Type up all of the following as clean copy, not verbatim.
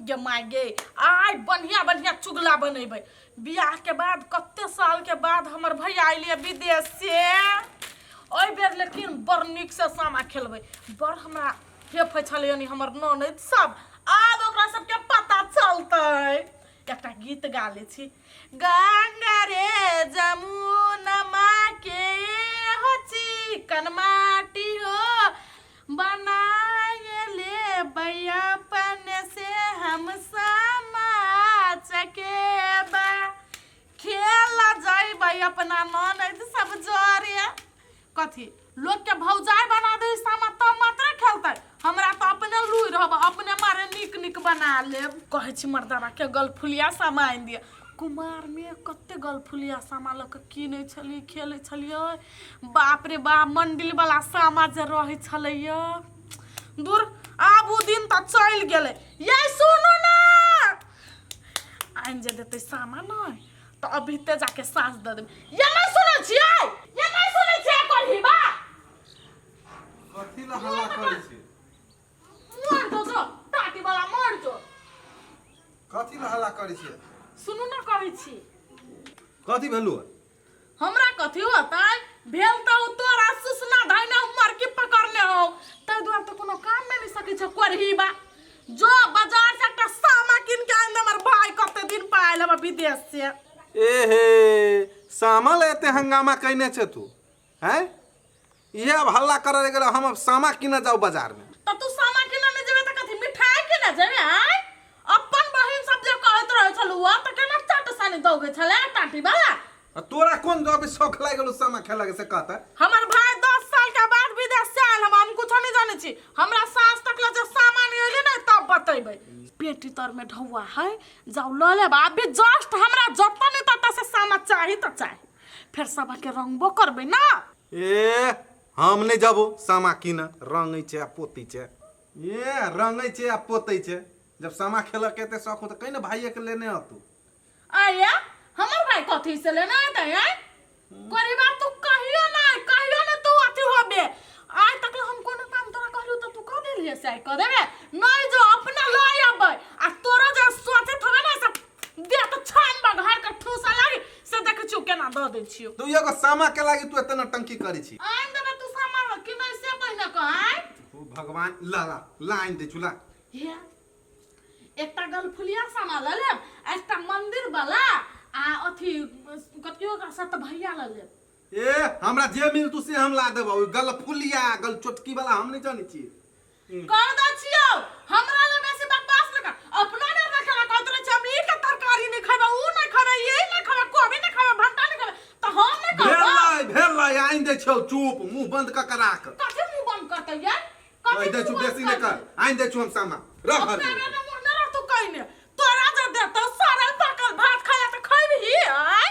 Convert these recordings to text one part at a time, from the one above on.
गे my गे आइ बढ़िया बढ़िया चुगला बनेबै। बियाह के बाद कते साल के बाद हमर भैया आइले विदेश से, ओइ बेर लेकिन बड़ नीक से सामा खेलबै। बड़ हमरा हेफै छलै यानी हमर ननद सब, आब ओकरा सबके पता चलतै। एकटा गीत गा लै छी। गंगा रे जमुनमा के हो चिकन माटी हो बनाए ले बैया पने से हम समाज के बा खेला जाइबै अपना ननद सब जोरे। कथी लोग के भौजाई बना दे सामा तो मात्र खेलतै, हमरा तो अपने लुई रहब, अपने मारे निक निक बना लेब। कहै छी मर्दाना के गलफुलिया सामा आनि दिया। कुमार में कते गलफुलिया सामा लऽ के कीनै छलियै, खेलै छलियै। बाप रे बाप मंडिल वाला सामा जे रहै छलैया। दूर आब उ दिन त चलि गेलै। ये सुनू ना, आइन जे देतै सामा नै त अभी ते जाके सास द देबै। ये नै सुनै छियै, ये नै सुनै छियै करही बा कथी ला हल्ला करै छी? मर दो जो टाटी वाला मर जो। कथी ला हल्ला करै छी? सुनू ना कहै छी। कथी भेलु? हमरा कथी होतै भेल त उ तोरा सुसना धैने उमर की पकड़ने हो, तै दुआर त कोनो काम में नहीं सकै छ करही बा। जो बाजार से एकटा सामा किन के आइन दे, हमर भाई कते दिन पे आइल हम विदेश से। एहे सामा ले एते हंगामा कइने छे तू? हैं? ये अब हल्ला करे गेल हम अब सामा किने जाऊ बाजार में। त तू सामा किने नहीं जेबे त कथी मिठाई किने जेबे? आइ अपन बहिन सब जे कहत रहै छलुआ त केना चट सानी दौगे छले टाटी वाला। तोरा कौन जब शौक लाग गेलो सामा खेला के से कहता? हमर भाई 10 साल के बाद विदेश से आइल, हम कुछ नहीं जाने छी। हमरा सास तक ले जो सामान एले ना तब बतेबै। पेटी तर में ढौआ है, जाऊ ल ले बा। अभी जस्ट हमरा जतनी तत से सामा चाही त चाही, फिर सब के रंगबो करबै ना। ए हम नहीं जाबो सामा किने, रंगै छे पोती छे। ये रंगै छे आ पोतै छे। जब सामा खेला के एते शौक हो त कहीं ना भाई के लेने आ तू। आया हमर भाई कथी से लेना है यार? करीबा तू कहियो ना तू अथी होबे। आज तक हम कोनो काम तोरा कहलू त तू कह देलिए से कह देबे नहीं जो अपना लय आबै। आ तोरा जे सोचत होबे ना सब दे त छान बा घर के ठूसा लागी से देख छु केना द दे छियो। तू एगो सामा के लागी तू एतना टंकी करी छी। आइन देबे तू सामान कि नहीं से पहिने कहै। ओ भगवान ला लाइन दे चुला। हे एकटा गलफुलिया सामा ल लेब, एकटा मंदिर वाला आ अथी कतियो का सत भैया ल लेब। ए हमरा जे मिल तू से हम ला देबो। गल फुलिया गल चोटकी वाला हम नहीं जानी छी। कर द छियो हमरा ले बेसी बकवास लगा। अपना ने रखला कहत रहे हम ई के तरकारी नहीं खाबे, ऊ नहीं खाबे, ये नहीं खाबे, कोबी नहीं खाबे, भंटा नहीं खाबे त हम नहीं खाबे। भेल लाई आइन दे छौ चुप मुंह बंद क करा के। कथि मुंह बंद करते यार? कहि दे छु बेसी नहीं कर। आइन दे छु हम सामा रह घर में। मुंह न रह तू कहिने तोरा जे दे त सारा पकल भात खाया त खइबी। आय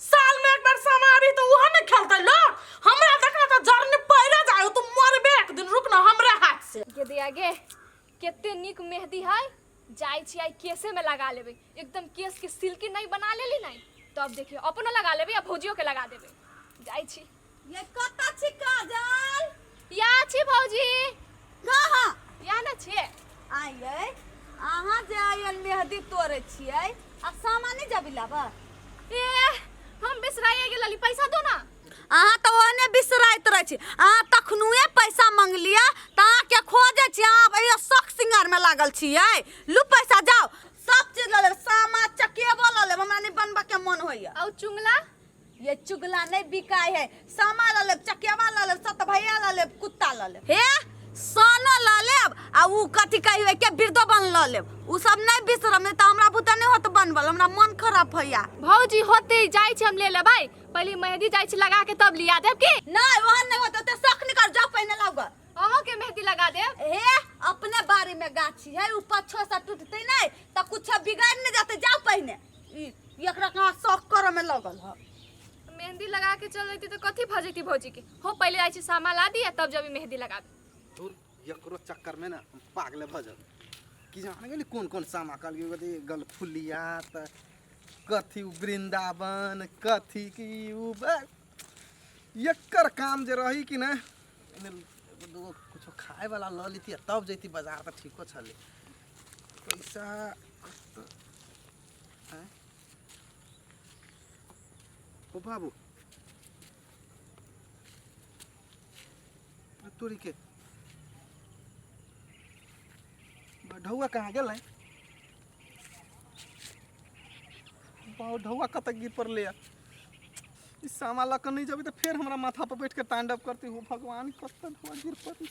साल में एक बार सामा आबी तो उहा नहीं खेलते लोग। हमरा देखना त जरने पैरा जाओ तू मरबे एक दिन, रुक ना हमरा हाथ से। के दे आगे केते निक मेहंदी है, जाई छी आई केसे में लगा लेबे। एकदम केस के सिल्की नहीं बना लेली नहीं, तब देखिए अपनो लगा लेबे या भौजियो के लगा देबे। जाई छी। ये कता छी काजल? या छी भौजी। कहाँ? या ना छी। आइए अहाँ जे आयल मेहंदी तोड़े छियै आ सामान नहीं जाबी लाबा। ए हम बिसराइए गेलली, पैसा दो ना। अहाँ तो ओने बिसराइत रहे छी। अहाँ तखनुए पैसा मांग लिया त अहाँ के खोजे छी। अहाँ ये शौक सिंगार में लागल छियै। लू पैसा जाओ, सब चीज ल ले, सामा चकेबो ल ले, हमरा नहीं बनबा के मन होइया। और चुंगला? ये चुगला नहीं बिकाय है। सामा ल ले, चकेबा ल ले, सत भैया ल ले, कुत्ता ल ले। हे सोनो ल लेब आ उ कथि कहिवे के बिरदोबन ल लेब। उ सब नहीं बिसरम, नहीं त हमरा बुता नहीं होत बनबल, हमरा मन खराब होइया। भौजी होते जाई छी हम ले ले भाई। पहले मेहंदी जाई छी लगा के तब लिया देब की? नहीं वहां नहीं होत त शौक नहीं कर, जाओ पहने लाओ। अहो के मेहंदी लगा देब। हे अपने बारी में गाछी है, ऊपर छो सा टूटते नहीं त कुछ बिगाड़ नहीं जाते, जाओ पहने। एकरा कहां शौक करे में लगल ह। मेहंदी लगा के चल रही तो कथी भजती भौजी के हो। पहले आई छी सामा ला दिया तब जब मेहंदी लगा। दूर एकरो चक्कर में ना हम पागल भजल कि जाने गेली कौन कौन सामा कल गल फुलिया त कथी वृंदावन कथी की उ एकर काम जे रही कि ना कुछ खाए वाला ल लीती तब जैती बाजार त ठीको छले। पैसा हैं? ओ बाबू तोरी के ढौआ कहाँ गेल ढौआ कतक गिर पर ले इस सामा ला कर नहीं जब तो फिर हमारा माथा पर बैठ के तांडव करते हो भगवान कत ढौआ गिर पर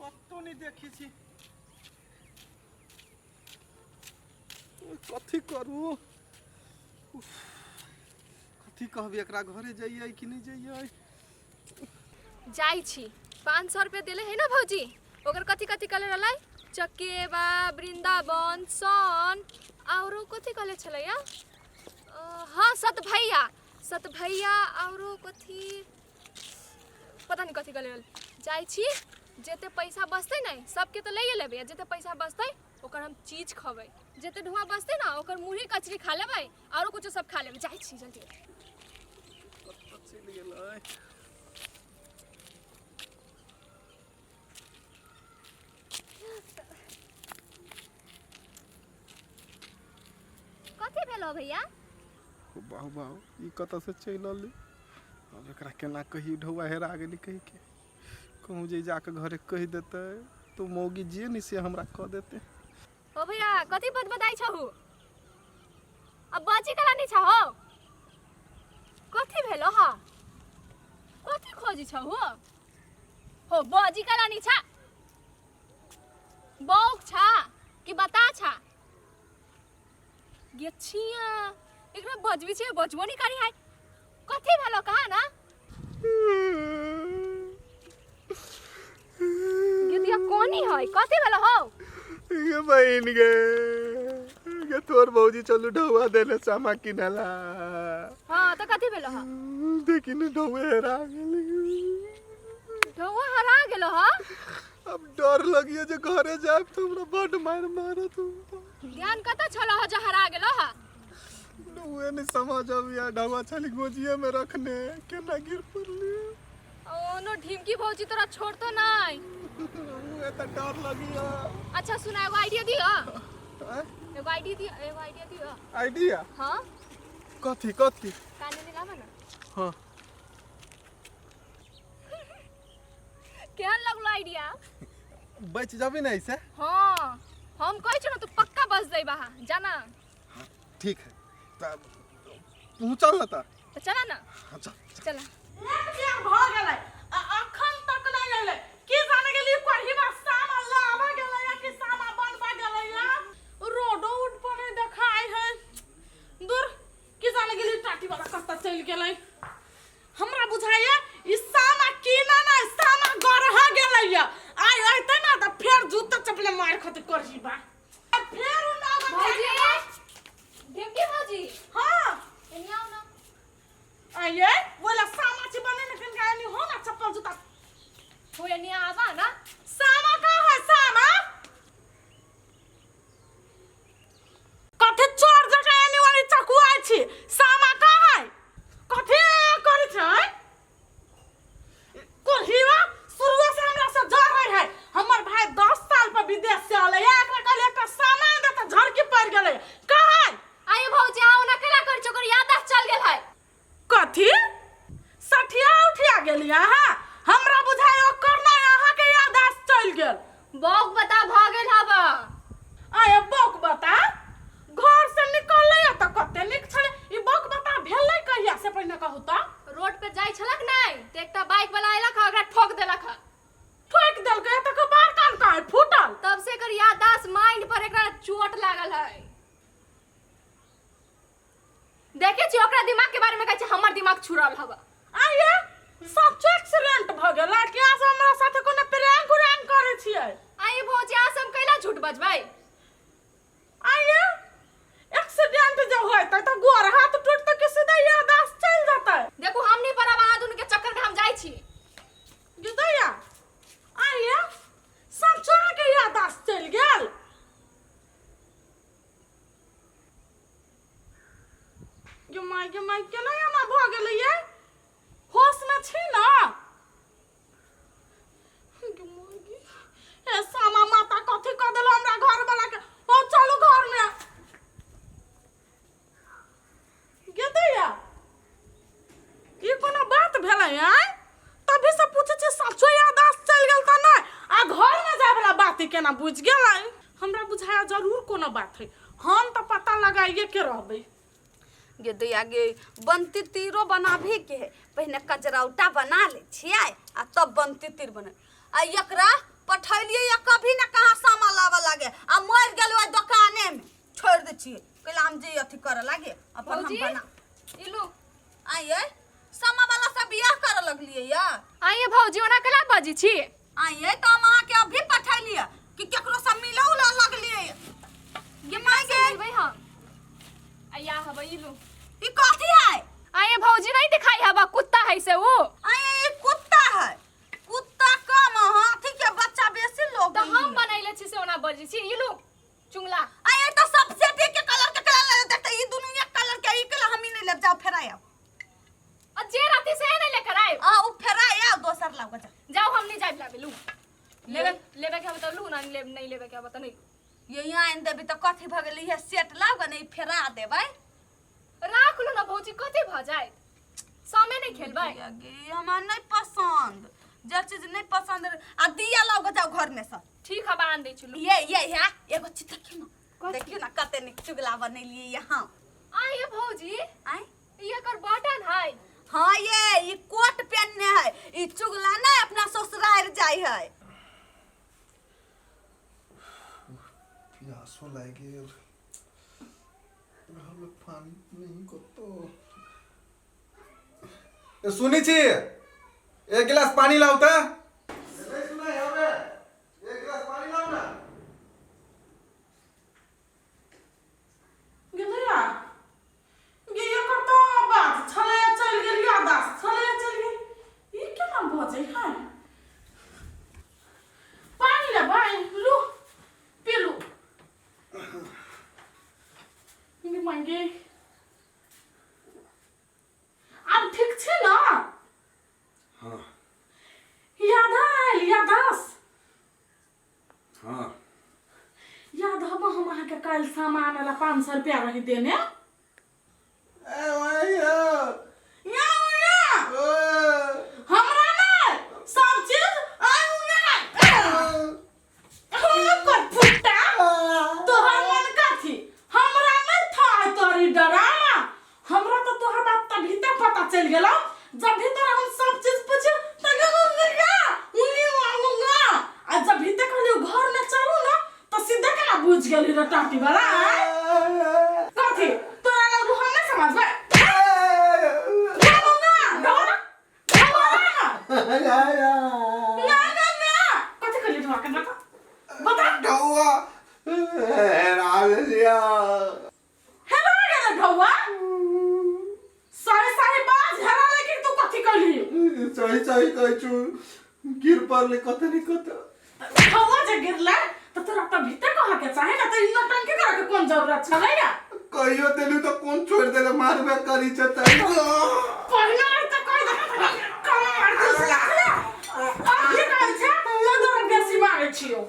कतो नहीं देखी छी कथी करू कथी कहबी एकरा घरे जाइए कि नहीं जाइए जाई छी 500 रुपया देले है ना भौजी ओकर कथी कथी कले रहलै चकेबा वृंदावन सन औरो कथी कले छलैया हाँ सत भैया औरो कथी पता नहीं कथी कले रहल जाई छी जेते पैसा बचते नहीं सबके तो ले लेबे जेते पैसा बचते ओकर हम चीज खबै जेते ढुआ बचते ना ओकर मुरही कचरी खा लेबै औरो कुछ सब खा लेबै जाई छी जल्दी चली गेलै कथी भेलो भैया बाहु बाहु ई कत से चल अली अब एकरा केना कही ढौआ हेरा गेली कही के कहूँ जे जाके घरे कह देते तो मौगी जे नहीं से हमरा कह देते ओ भैया कथी बदबदाई छहु अब बाजी कला नहीं छहो कथी भेलो हा कथी खोजी छहु हो बाजी कला नहीं छा बौक छा कि बता छा गे छिया एकरा बजबी छे बजबो नहीं करी है कथी भेलो कहा ना गिदिया कोनी है कथी भेलो हो ये बहन गे तोर भौजी चलू ढौआ देले सामा किनला हां तो कथी भेलो हा देखी न ढौआ हेरा गेली ढौआ हरा गेलो हा अब डर लगिए जे घरे जाब तो हमरा बड मार मारत ध्यान कता छलो हो जे हरा गेलो हा नुए नहीं समझ अब या ढौआ छली गोजिए में रखने केना गिर पड़ली ओ नो ढिमकी भौजी तोरा छोड़तो नहीं नुए त डर लगिया अच्छा सुना एगो आइडिया दियो हैं? एगो आइडिया दियो आइडिया हां कथी काने दिलावा ना हां केहन लगलो आइडिया बच जाबी नहीं से हां हम कहै छ न तू पक्का बच जइबा जाना ठीक है तब तू चल ना ता तो चला ना चल चला भ गेलै अखन तक नहीं अइले की जाने गेली कोही बा सामा लावा गेलै या कि सामा बनबा गेलै या रोडो उठ पर देखाई है दूर की जाने गेली टाटी वाला कस्ता चल गेलै हमरा बुझाइए ई सामा कीना ना सामा गरहा गेलै या आइ आइते ना त फेर जूता चपले मार खत करही बा फेर उ ना भौजी ढिमकी भौजी हां एनिया ना आइए बोला सामा ची बने न कन गानी हो ना चप्पल जूता हो एनिया आवा ना सामा का है सामा कथे चोर जका एनी वाली चकुआ छी सामा का है कथे करै छै कोहिवा शुरू से हमरा से झड़ है हमर भाई 10 साल पर विदेश से आले एकरा कहले एकटा सामान दे त झड़की पड़ गेलै का है आइ भौजी आउ ना केला कर चोकर याददाश्त चल गेल है कथी सठिया उठिया गेलिया हां हमरा बुझाय ओकर ना अहाँ के याददाश्त चल गेल बौक बता भ गेल हबा आय बौक बता घर से निकलले त कते निक छले ई बौक बता भेलै कहिया से पहिने कहू त रोड पे जाई छलक नहीं त एकटा बाइक वाला आइलक ओकरा ठोक देलक ठोक देलकै त के बार कान का फूटल तब से कर याददाश्त माइंड पर एकरा चोट लागल है देखे छी ओकरा दिमाग के बारे में कहै छै हमर दिमाग छुरल हबा आये सब एक्सीडेंट भ गेल कि आज हमरा साथे कोनो प्रैंक उरैंक करे छियै आइ भौजी आ सब कैला झूठ बजबै आये एक्सीडेंट जे होय त गोर हाथ टूट त के सीधा याददाश्त चल जाता देखो हम नहीं परब अहाँ दुनु के चक्कर में हम जाई छी जुदैया आये सच्चा के याददाश्त चल गेल गे माय केना एना भ गेलै ये होश में छी ना गलती केना बुझ गेलै हमरा बुझाया जरूर कोनो बात है हम तो पता लगाइए के रहबै गे दैया गे बनती तीरो बनाभी के है पहले कजरौटा बना ले छियै आ तब बनती तीर बने आ एकरा पठैलिए या कभी ना कहाँ सामा लावा लागे आ मर गेल ओइ दुकाने में छोड़ दे छियै कहला हम जे अथी करे लागे अपन हम भौजी, बना इलू आइए सामा वाला से बियाह करे लगलिए या आइए भौजी ओना कला बाजी छी आइए तो हम अहाँ के अभी पठैलिए कि केकरो से मिलौ ला लगलिए ये माय के बोलबै हम आया हबे इलू ई कथी है आइए भौजी नहीं दिखाई हबा कुत्ता है से वो आइए ई कुत्ता है कुत्ता कम हाथी के बच्चा बेसी लोग तो हम बनैले छी से ओना बाजी छी इलू चुंगला आइए तो सबसे देख के कलर ले देते ई दुनू एक कलर के ई कलर हम ही नहीं ले जाओ फेराया और जे राती से नहीं लेकर आए आ उ फेराया दोसर लाग जा जाओ हम नहीं जाब लाबे लू लेबे के बता लू ना नहीं लेबे के बता नहीं ये यहाँ आइन देबी तो कथी भ गेली है सेट लाग नहीं फेरा देबै राख लो ना भौजी कथी भ जाए सामे नहीं खेलबै ये हमरा नहीं पसंद जे चीज नहीं पसंद आ दिया लाग जाओ घर में से ठीक है बांध दे चलू ये है एगो चीज देखियो ना कते निक चुगला बनैलिए यहाँ आइए भौजी आई ये कर बटन है हाँ ये कोट पहनने है ई चुगला नहीं अपना ससुराल जाय है प्यासो लाग गेल घर में पानी नहीं कतो सुनी छी एक गिलास पानी लाओ त नहीं सुनाई हवे एक गिलास पानी लाओ ना गेलैया गे एकर तो बात छले चल गेल या दास छले चल गेल ई केना भजै है पानी ले भाई लू पीलू ये मांगे अब ठीक छे ना हां यादास हां याद हब हम अहाँ के काल सामान वाला 500 रुपया रही देने ए भैया या हमरा ना सब चीज आउ ना कर फुटा तोहर मन कथी हमरा नहीं था तोरी डरामा हमरा तो तोहर बात तभी तक पता चल गेलो जब भीतर हम सब चीज पूछे तगे उनी आऊंगा आ जब भीतर कहलियो घर में चलू ना तो सीधे केना बुझ गेली रे टाटी वाला कथी तोरा लग हम नहीं समझबै सही कहै छु गिर पड़ले कत नहीं कत तोरा त भीतर कहा के चाहे ना त इ नटंकी करे के कोन जरूरत छलै या कहियो देलु तो कौन छोड़ देले मारबे करी छ त पहिला त कहि दे कम मार दे ये कहै छै तो बेसी मारै छियो